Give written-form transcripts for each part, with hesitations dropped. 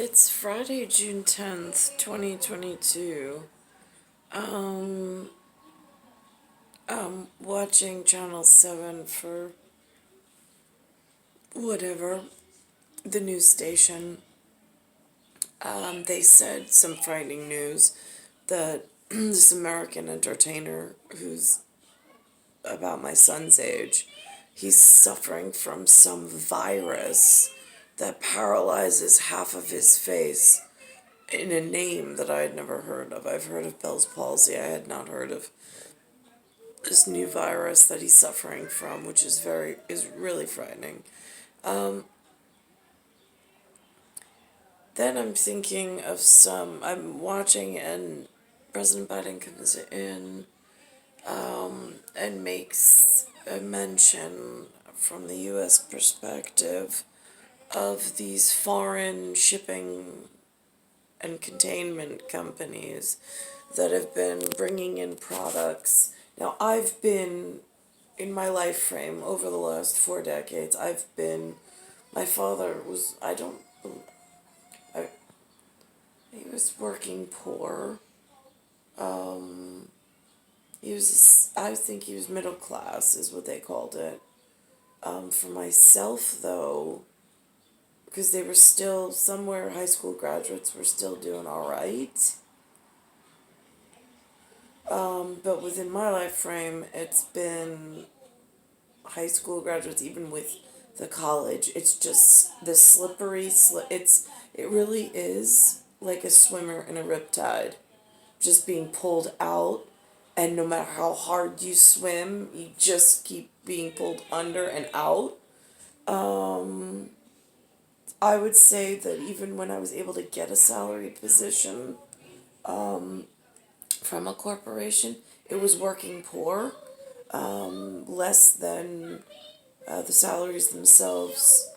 It's Friday, June 10th, 2022. Um, I'm watching Channel 7 for whatever, the news station. They said some frightening news that this American entertainer who's about my son's age, he's suffering from some virus that paralyzes half of his face in a name that I had never heard of. I've heard of Bell's palsy. I had not heard of this new virus that he's suffering from, which is really frightening. Um, then I'm thinking of I'm watching, and President Biden comes in and makes a mention from the U.S. perspective of these foreign shipping and containment companies that have been bringing in products. Now, I've been, in my life frame over the last 4 decades, my father was, I, he was working poor. I think he was middle class, is what they called it. For myself, though, because they were still somewhere, high school graduates were still doing all right. But within my life frame, it's been high school graduates, even with the college. It's just the it really is like a swimmer in a riptide, just being pulled out, and no matter how hard you swim, you just keep being pulled under and out. I would say that even when I was able to get a salaried position from a corporation, it was working poor, less than the salaries themselves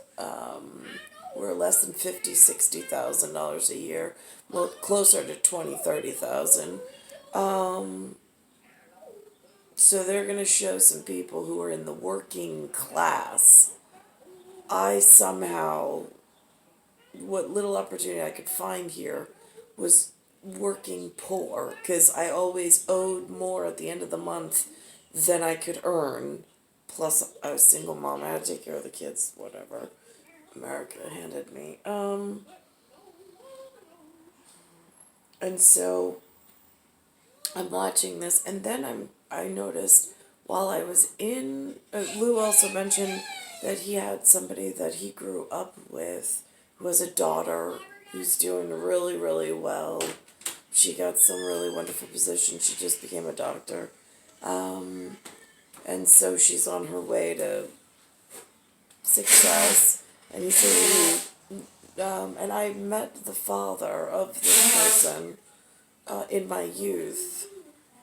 were less than $50,000, $60,000 a year, well, closer to 20, 30,000. So they're going to show some people who are in the working class. I somehow, what little opportunity I could find here was working poor, because I always owed more at the end of the month than I could earn. Plus, I was a single mom. I had to take care of the kids, whatever America handed me. And so I'm watching this, and then I noticed while I was in. Lou also mentioned that he had somebody that he grew up with, who has a daughter who's doing really, really well. She got some really wonderful position. She just became a doctor. And so she's on her way to success. And he said, and I met the father of this person in my youth,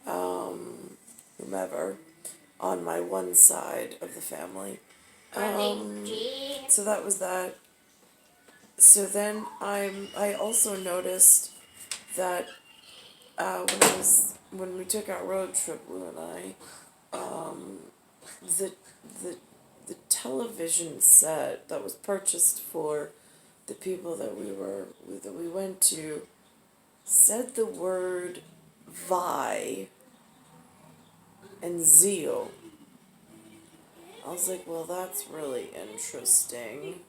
whomever, on my one side of the family. So that was that. So then I also noticed that when we took our road trip, Lou and I, the the the television set that was purchased for the people that we went to said the word Vi and zeal. I was like, well, that's really interesting.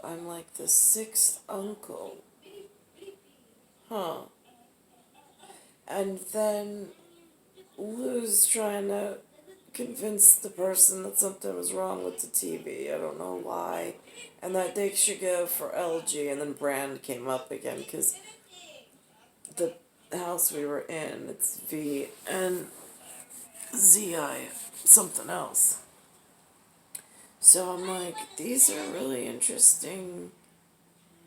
I'm like the sixth uncle. Huh. And then Lou's trying to convince the person that something was wrong with the TV. I don't know why. And that they should go for LG. And then brand came up again, because the house we were in, it's V and ZI, something else. So I'm like, these are really interesting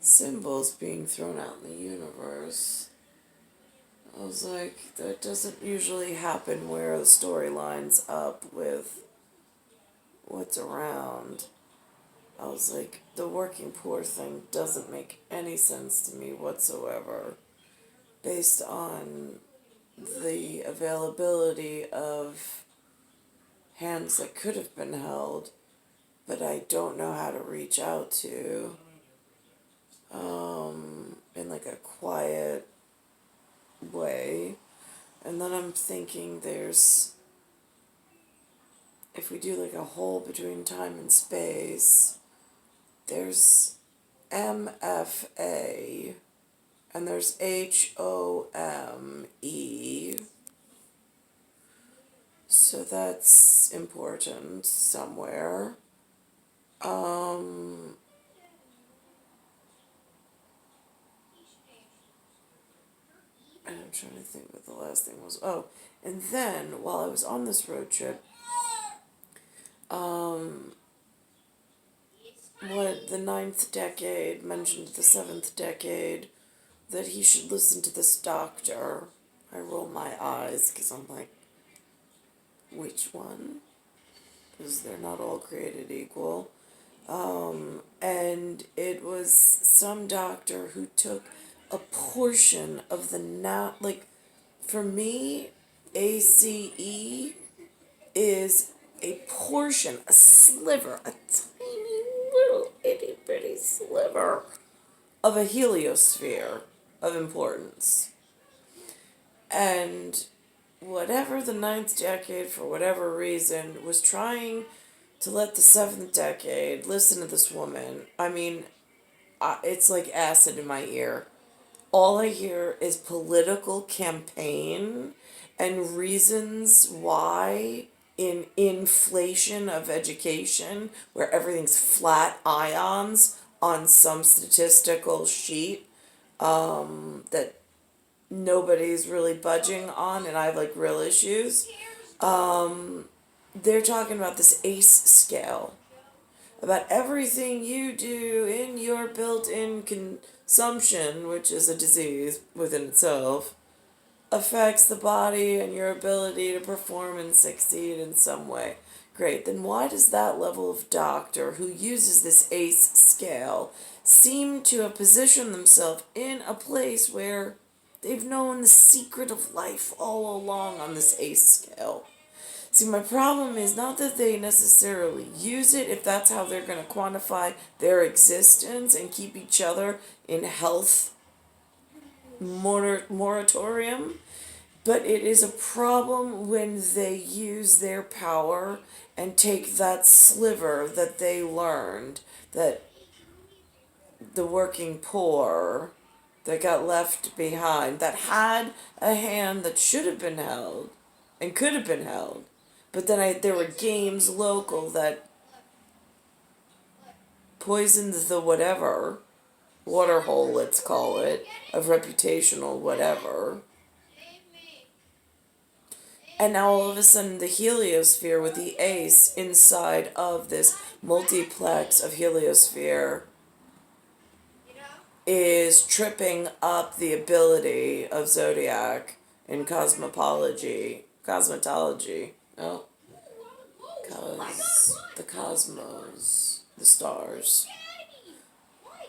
symbols being thrown out in the universe. I was like, that doesn't usually happen where the story lines up with what's around. I was like, the working poor thing doesn't make any sense to me whatsoever, based on the availability of hands that could have been held, but I don't know how to reach out to. like a quiet way. And then I'm thinking if we do like a hole between time and space, there's MFA, and there's HOME. So that's important somewhere. And I'm trying to think what the last thing was. Oh, and then while I was on this road trip, what the ninth decade mentioned the seventh decade, that he should listen to this doctor. I roll my eyes because I'm like, which one? Because they're not all created equal. And it was some doctor who took a portion of the for me, ACE is a portion, a sliver, a tiny little itty bitty sliver of a heliosphere of importance. And whatever the ninth decade, for whatever reason, was trying to let the seventh decade listen to this woman. I mean, it's like acid in my ear. All I hear is political campaign and reasons why in inflation of education, where everything's flat ions on some statistical sheet that nobody's really budging on, and I have like real issues. They're talking about this ACE scale, about everything you do in your built-in consumption, which is a disease within itself, affects the body and your ability to perform and succeed in some way. Great, then why does that level of doctor who uses this ACE scale seem to have positioned themselves in a place where they've known the secret of life all along on this ACE scale? See, my problem is not that they necessarily use it, if that's how they're going to quantify their existence and keep each other in health moratorium, but it is a problem when they use their power and take that sliver that they learned, that the working poor that got left behind, that had a hand that should have been held and could have been held. But then there were games local that poisoned the whatever, water hole, let's call it, of reputational whatever. And now all of a sudden the heliosphere with the ace inside of this multiplex of heliosphere is tripping up the ability of zodiac in cosmology. Oh, the cosmos, the stars,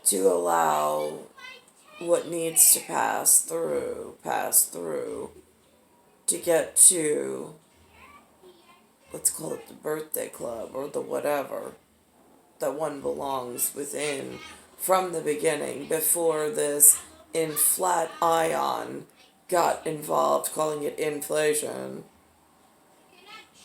to allow what needs to pass through, to get to, let's call it the birthday club or the whatever, that one belongs within from the beginning, before this in flat ion got involved, calling it inflation,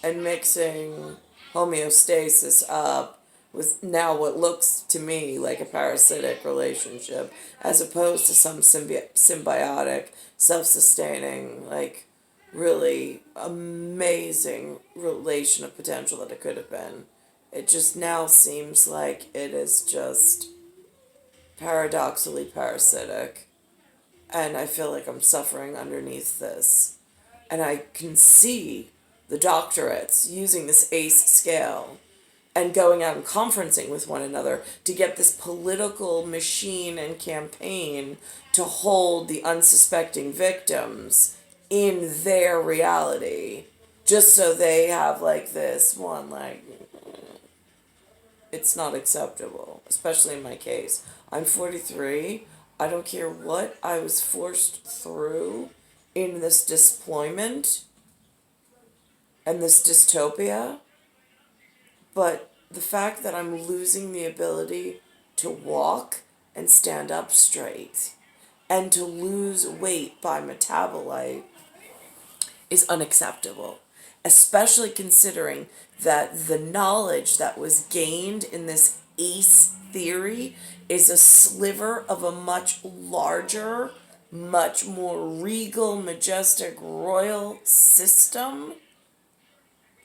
and mixing homeostasis up with now what looks to me like a parasitic relationship, as opposed to some symbiotic, self-sustaining, like really amazing relation of potential that it could have been. It just now seems like it is just paradoxically parasitic, and I feel like I'm suffering underneath this. And I can see the doctorates using this ACE scale and going out and conferencing with one another to get this political machine and campaign to hold the unsuspecting victims in their reality, just so they have like this one, like, it's not acceptable, especially in my case. I'm 43. I don't care what I was forced through in this deployment and this dystopia, but the fact that I'm losing the ability to walk and stand up straight and to lose weight by metabolite is unacceptable, especially considering that the knowledge that was gained in this ACE theory is a sliver of a much larger, much more regal, majestic, royal system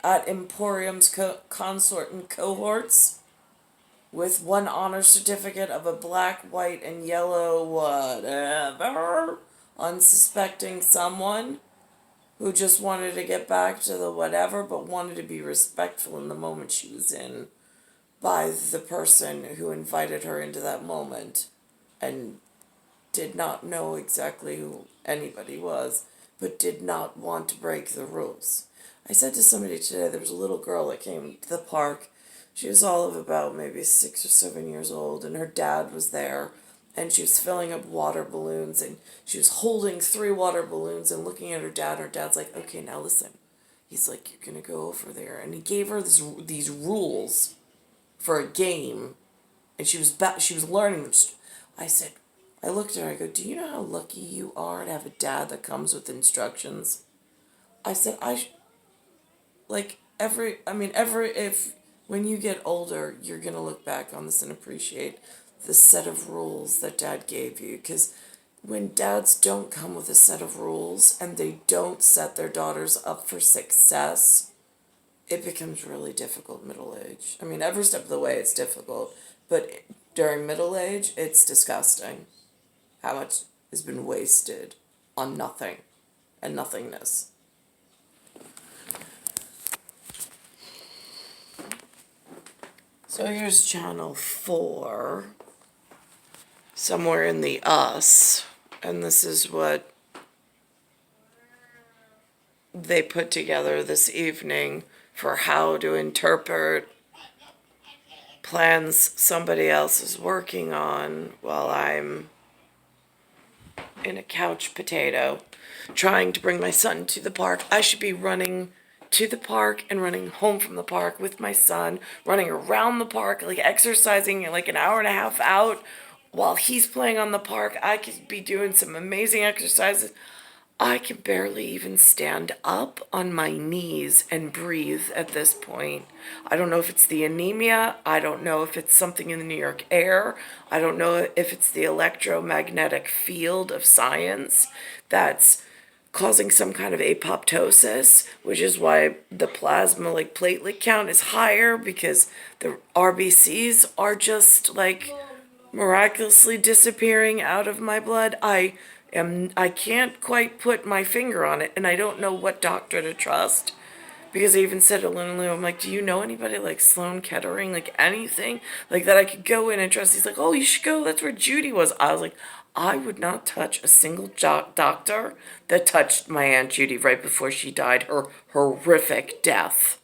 at Emporium's consort and cohorts, with one honor certificate of a black, white, and yellow whatever unsuspecting someone who just wanted to get back to the whatever, but wanted to be respectful in the moment she was in by the person who invited her into that moment and did not know exactly who anybody was, but did not want to break the rules. I said to somebody today, there was a little girl that came to the park. She was all of about maybe 6 or 7 years old, and her dad was there, and she was filling up water balloons, and she was holding 3 water balloons and looking at her dad. Her dad's like, okay, now listen. He's like, you're going to go over there. And he gave her these rules for a game, and she was learning them. I looked at her, I go, do you know how lucky you are to have a dad that comes with instructions? I said, if when you get older, you're going to look back on this and appreciate the set of rules that dad gave you. Because when dads don't come with a set of rules and they don't set their daughters up for success, it becomes really difficult middle age. I mean, every step of the way it's difficult, but during middle age, it's disgusting how much has been wasted on nothing and nothingness. So here's channel 4, somewhere in the us, and this is what they put together this evening for how to interpret plans somebody else is working on while I'm in a couch potato trying to bring my son to the park. I should be running to the park and running home from the park with my son, running around the park, like exercising like an hour and a half out while he's playing on the park. I could be doing some amazing exercises. I can barely even stand up on my knees and breathe at this point. I don't know if it's the anemia. I don't know if it's something in the New York air. I don't know if it's the electromagnetic field of science that's causing some kind of apoptosis, which is why the plasma platelet count is higher, because the RBCs are just miraculously disappearing out of my blood. I can't quite put my finger on it, and I don't know what doctor to trust, because I even said to Lily, I'm like, do you know anybody like Sloan Kettering, anything that I could go in and trust? He's like, oh, you should go, that's where Judy was. I was like, I would not touch a single doctor that touched my Aunt Judy right before she died, her horrific death.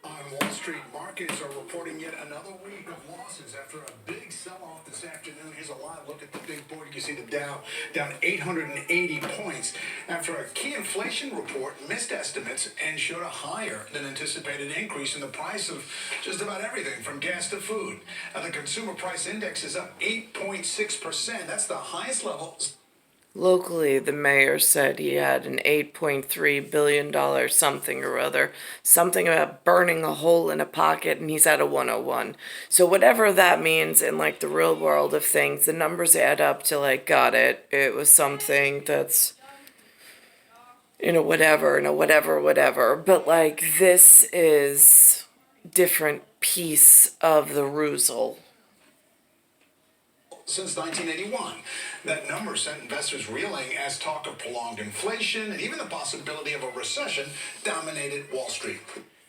On Wall Street, markets are reporting yet another week of losses after a big sell-off this afternoon. Here's a live look at the big board. You can see the Dow down 880 points after a key inflation report missed estimates and showed a higher than anticipated increase in the price of just about everything from gas to food. Now, the consumer price index is up 8.6%. That's the highest level. Locally, the mayor said he had an $8.3 billion something or other, something about burning a hole in a pocket, and he's at a 101. So whatever that means in the real world of things, the numbers add up to got it. It was something that's whatever. But this is different piece of the ruzel. Since 1981. That number sent investors reeling as talk of prolonged inflation and even the possibility of a recession dominated Wall Street.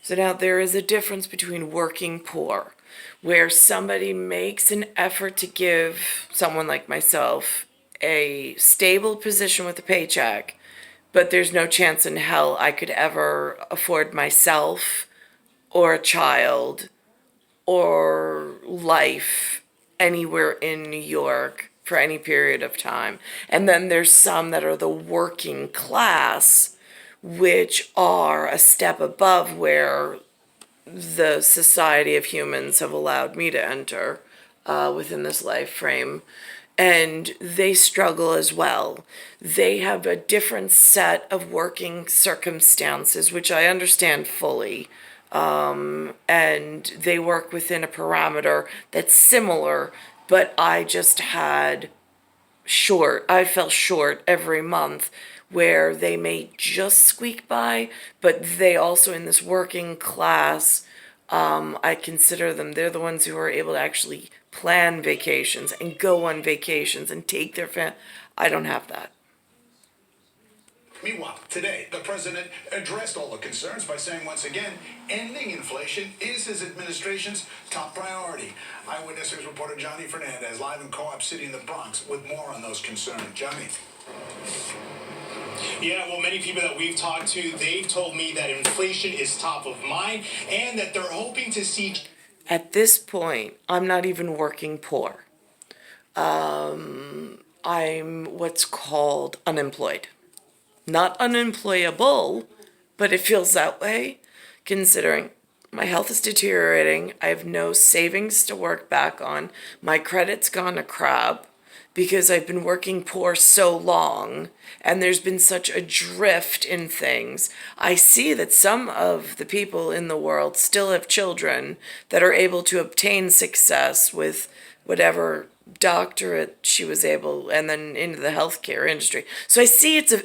So now there is a difference between working poor, where somebody makes an effort to give someone like myself a stable position with a paycheck, but there's no chance in hell I could ever afford myself or a child or life anywhere in New York for any period of time. And then there's some that are the working class, which are a step above where the society of humans have allowed me to enter, within this life frame, and they struggle as well. They have a different set of working circumstances, which I understand fully, and they work within a parameter that's similar, but I fell short every month where they may just squeak by, but they also in this working class, I consider them, they're the ones who are able to actually plan vacations and go on vacations and take their I don't have that. Meanwhile, today, the president addressed all the concerns by saying once again, ending inflation is his administration's top priority. Eyewitness News reporter Johnny Fernandez, live in Co-op City in the Bronx, with more on those concerns. Johnny. Yeah, well, many people that we've talked to, they've told me that inflation is top of mind and that they're hoping to see. At this point, I'm not even working poor. I'm what's called unemployed. Not unemployable, but it feels that way, considering my health is deteriorating. I have no savings to work back on. My credit's gone to crap because I've been working poor so long, and there's been such a drift in things. I see that some of the people in the world still have children that are able to obtain success with whatever doctorate she was able, and then into the healthcare industry. So I see it's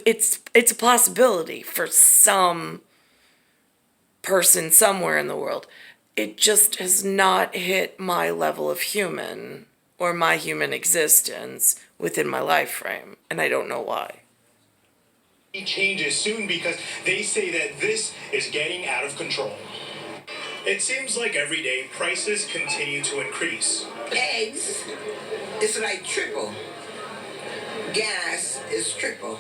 a possibility for some person somewhere in the world. It just has not hit my level of human or my human existence within my life frame, and I don't know why. Changes soon because they say that this is getting out of control. It seems like every day prices continue to increase. Eggs, it's like triple. Gas is triple.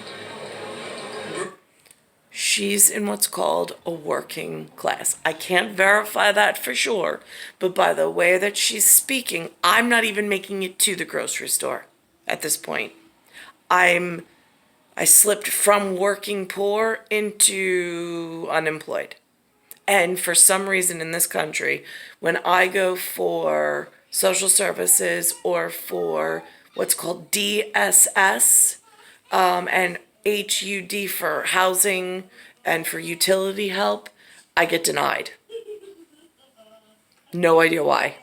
She's in what's called a working class. I can't verify that for sure, but by the way that she's speaking, I'm not even making it to the grocery store at this point. I slipped from working poor into unemployed. And for some reason in this country, when I go for social services or for what's called DSS, and HUD for housing and for utility help, I get denied. No idea why.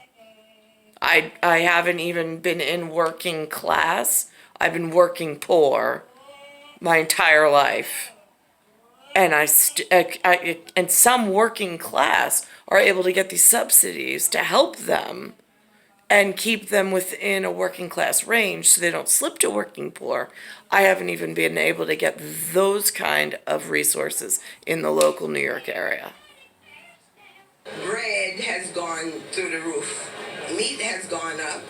I haven't even been in working class. I've been working poor my entire life. And and some working class are able to get these subsidies to help them and keep them within a working class range so they don't slip to working poor. I haven't even been able to get those kind of resources in the local New York area. Bread has gone through the roof. Meat has gone up.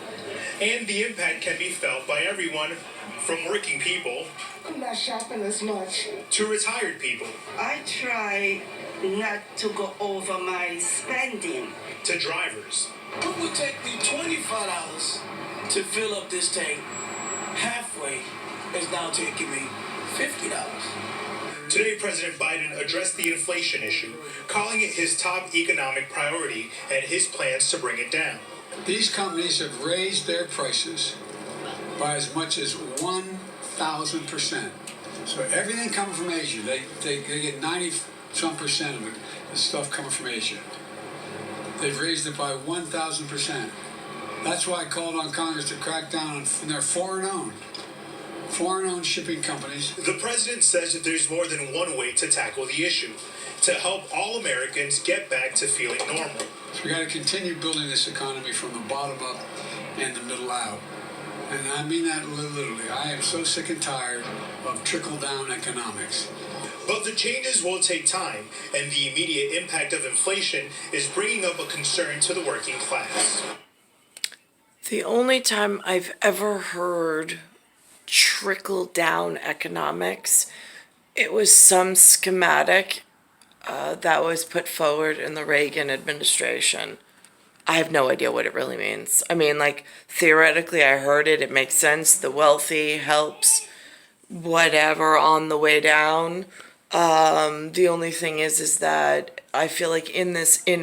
And the impact can be felt by everyone from working people. I'm not shopping as much. To retired people. I try not to go over my spending. To drivers. It would take me $25 to fill up this tank. Halfway is now taking me $50. Today, President Biden addressed the inflation issue, calling it his top economic priority and his plans to bring it down. These companies have raised their prices by as much as 1,000%. So everything coming from Asia, they get 90-some% of it, the stuff coming from Asia. They've raised it by 1,000%. That's why I called on Congress to crack down on their foreign-owned shipping companies. The president says that there's more than one way to tackle the issue, to help all Americans get back to feeling normal. So we got to continue building this economy from the bottom up and the middle out. And I mean that literally. I am so sick and tired of trickle-down economics. But the changes will take time, and the immediate impact of inflation is bringing up a concern to the working class. The only time I've ever heard trickle-down economics, it was some schematic that was put forward in the Reagan administration. I have no idea what it really means. I mean, like, theoretically, I heard it. It makes sense. The wealthy helps whatever on the way down. The only thing is that I feel like in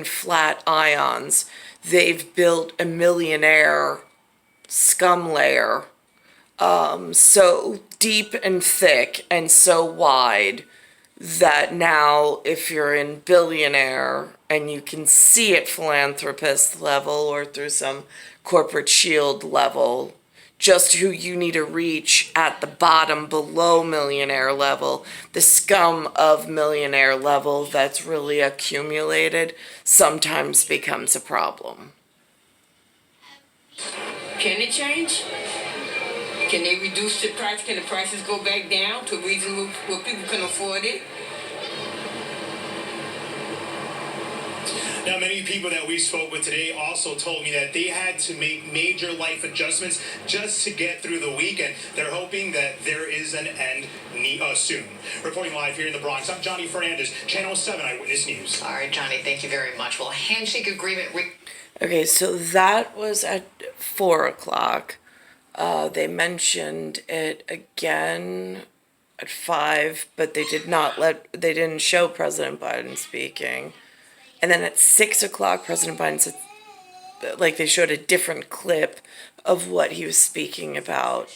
flat ions, they've built a millionaire scum layer so deep and thick and so wide that now if you're in billionaire and you can see it philanthropist level or through some corporate shield level, just who you need to reach at the bottom below millionaire level, the scum of millionaire level that's really accumulated sometimes becomes a problem. Can it change? Can they reduce the price? Can the prices go back down to a reasonable where people can afford it? Now, many people that we spoke with today also told me that they had to make major life adjustments just to get through the week, and they're hoping that there is an end soon. Reporting live here in the Bronx, I'm Johnny Fernandez, Channel 7 Eyewitness News. All right, Johnny, thank you very much. Well, a handshake agreement... Okay, so that was at 4 o'clock. They mentioned it again at 5, but they didn't show President Biden speaking. And then at 6 o'clock, President Biden said, like, they showed a different clip of what he was speaking about.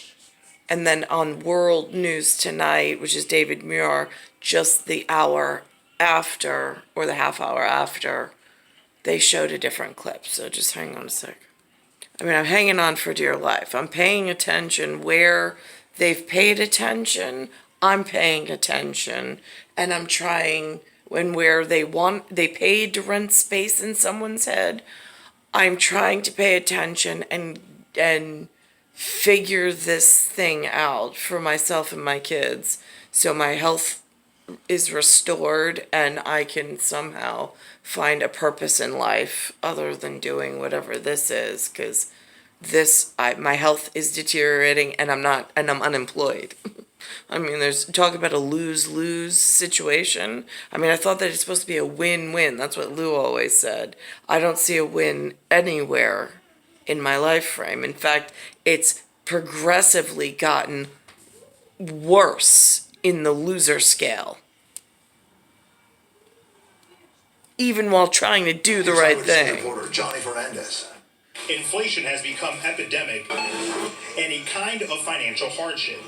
And then on World News Tonight, which is David Muir, just the hour after, or the half hour after, they showed a different clip. So just hang on a sec. I mean, I'm hanging on for dear life. I'm paying attention where they've paid attention. I'm paying attention. And I'm trying... where they paid to rent space in someone's head, I'm trying to pay attention and figure this thing out for myself and my kids so my health is restored and I can somehow find a purpose in life other than doing whatever this is, because my health is deteriorating and I'm unemployed. I mean, there's talk about a lose-lose situation. I mean, I thought that it's supposed to be a win-win. That's what Lou always said. I don't see a win anywhere in my life frame. In fact, it's progressively gotten worse in the loser scale. Even while trying to do the right thing. Reporter Johnny Fernandez. Inflation has become epidemic and a kind of financial hardship.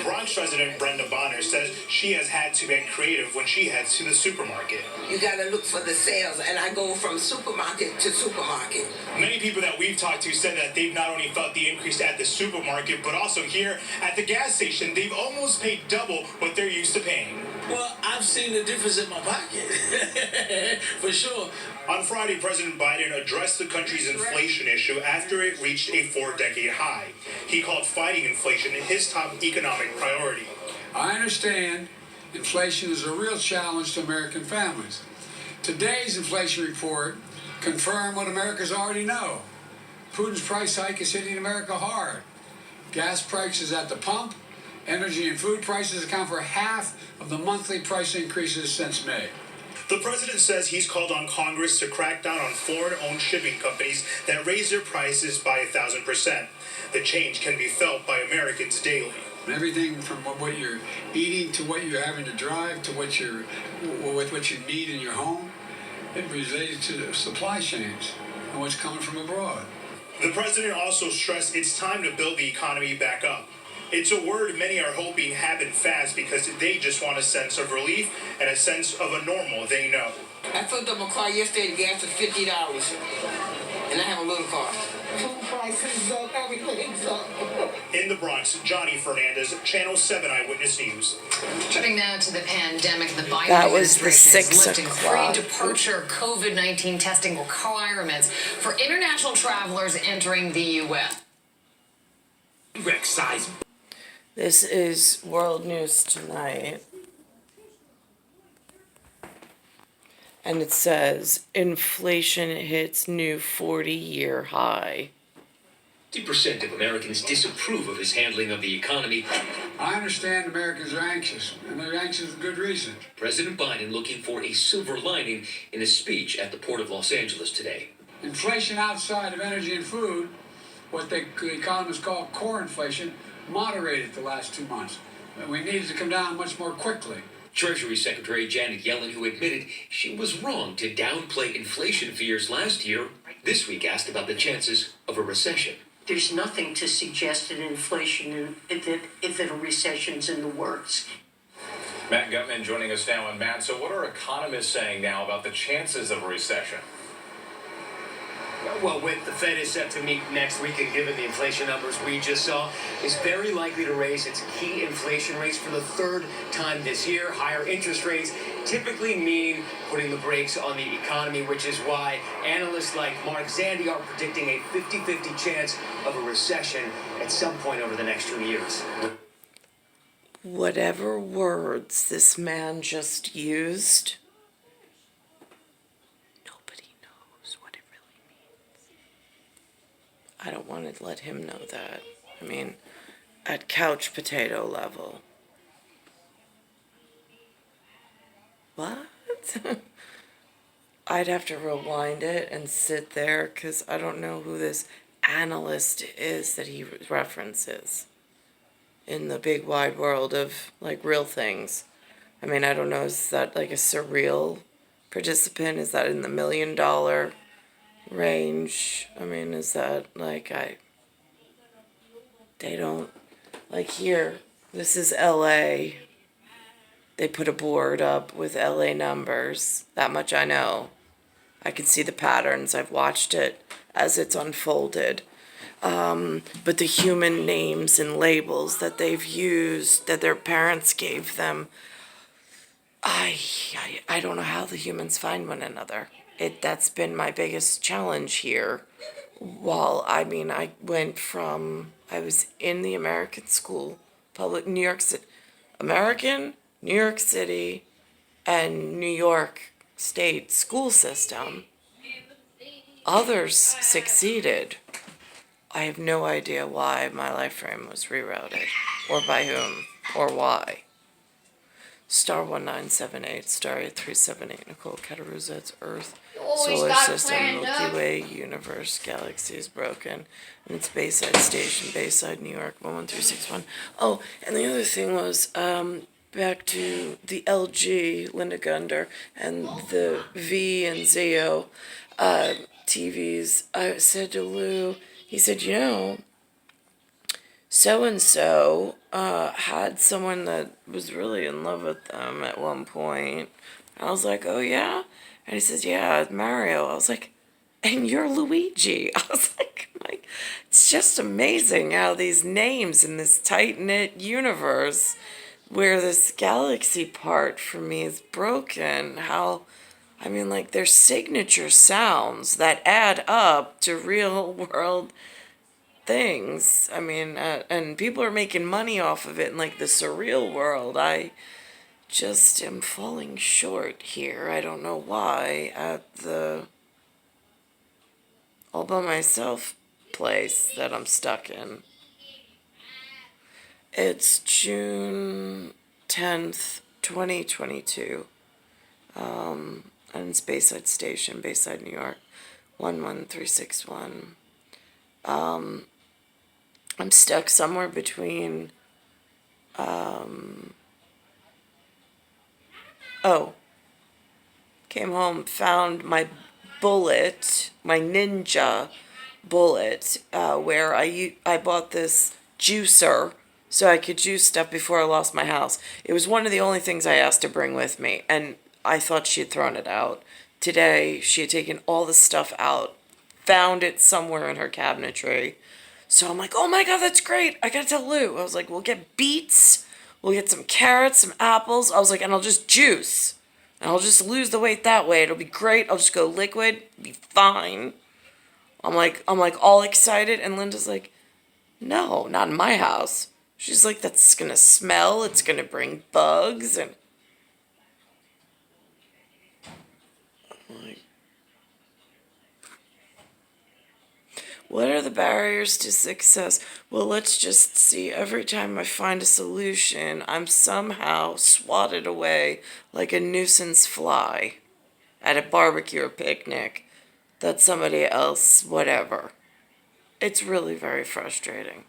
Bronx resident Brenda Bonner says she has had to get creative when she heads to the supermarket. You gotta look for the sales, and I go from supermarket to supermarket. Many people that we've talked to said that they've not only felt the increase at the supermarket, but also here at the gas station. They've almost paid double what they're used to paying. Well, I've seen the difference in my pocket. For sure. On Friday, President Biden addressed the country's inflation issue after it reached a 4-decade high. He called fighting inflation his top economic priority. I understand inflation is a real challenge to American families. Today's inflation report confirmed what Americans already know. Putin's price hike is hitting America hard. Gas prices at the pump, energy and food prices account for half of the monthly price increases since May. The president says he's called on Congress to crack down on foreign-owned shipping companies that raise their prices by 1,000%. The change can be felt by Americans daily. Everything from what you're eating to what you're having to drive to what you need in your home, it related to the supply chains and what's coming from abroad. The president also stressed it's time to build the economy back up. It's a word many are hoping happen fast because they just want a sense of relief and a sense of a normal they know. I filled up my car yesterday, the gas was $50, and I have a little car. Food prices up, everything's up. In the Bronx, Johnny Fernandez, Channel 7 Eyewitness News. Turning now to the pandemic, the Biden That was the administration is 6 lifting o'clock. pre-departure COVID-19 testing requirements for international travelers entering the U.S. This is World News Tonight. And it says, inflation hits new 40-year high. 50% of Americans disapprove of his handling of the economy. I understand Americans are anxious, and they're anxious for good reason. President Biden looking for a silver lining in a speech at the Port of Los Angeles today. Inflation outside of energy and food, what the economists call core inflation, moderated the last 2 months. And we needed to come down much more quickly. Treasury Secretary Janet Yellen, who admitted she was wrong to downplay inflation fears last year, this week asked about the chances of a recession. There's nothing to suggest an inflation and that a recession's in the works. Matt Gutman joining us now. And Matt, so what are economists saying now about the chances of a recession? Well, with the Fed is set to meet next week, and given the inflation numbers we just saw, is very likely to raise its key inflation rates for the third time this year. Higher interest rates typically mean putting the brakes on the economy, which is why analysts like Mark Zandi are predicting a 50-50 chance of a recession at some point over the next 2 years. Whatever words this man just used, nobody knows what it really means. I don't want to let him know that. I mean, at couch potato level. What? I'd have to rewind it and sit there because I don't know who this analyst is that he references in the big wide world of like real things. I mean, I don't know, is that like a surreal participant? Is that in the $1 million range? I mean, is that like they don't, like here, this is LA. They put a board up with LA numbers. That much I know. I can see the patterns. I've watched it as it's unfolded. But the human names and labels that they've used, that their parents gave them, I don't know how the humans find one another. That's been my biggest challenge here. I was in the American school, public New York City, American, New York City, and New York State school system. Others succeeded. I have no idea why my life frame was rerouted, or by whom, or why. Star 1978, star 8378, Nicole, Cattaruzza, it's Earth, solar system, Milky Way, universe, galaxy is broken, and it's Bayside Station, Bayside, New York, 11361. Oh, and the other thing was, back to the LG, Linda Gunder, and the V and Zio TVs, I said to Lou, he said, so-and-so had someone that was really in love with them at one point. I was like, oh, yeah? And he says, yeah, it's Mario. I was like, and you're Luigi. I was like, it's just amazing how these names in this tight-knit universe where this galaxy part for me is broken, their signature sounds that add up to real-world things. And people are making money off of it in, the surreal world. I just am falling short here. I don't know why, at the all by myself place that I'm stuck in. It's June 10th, 2022. And it's Bayside Station, Bayside, New York, 11361. I'm stuck somewhere between, came home, found my bullet, my ninja bullet, where I bought this juicer so I could juice stuff before I lost my house. It was one of the only things I asked to bring with me, and I thought she had thrown it out. Today, she had taken all the stuff out, found it somewhere in her cabinetry. So I'm like, oh my God, that's great. I gotta tell Lou. I was like, we'll get beets, we'll get some carrots, some apples. I was like, and I'll just juice. And I'll just lose the weight that way. It'll be great. I'll just go liquid, be fine. I'm like all excited, and Linda's like, no, not in my house. She's like, that's gonna smell, it's gonna bring bugs, and I'm like, what are the barriers to success? Well, let's just see. Every time I find a solution, I'm somehow swatted away like a nuisance fly at a barbecue or picnic that somebody else, whatever. It's really very frustrating.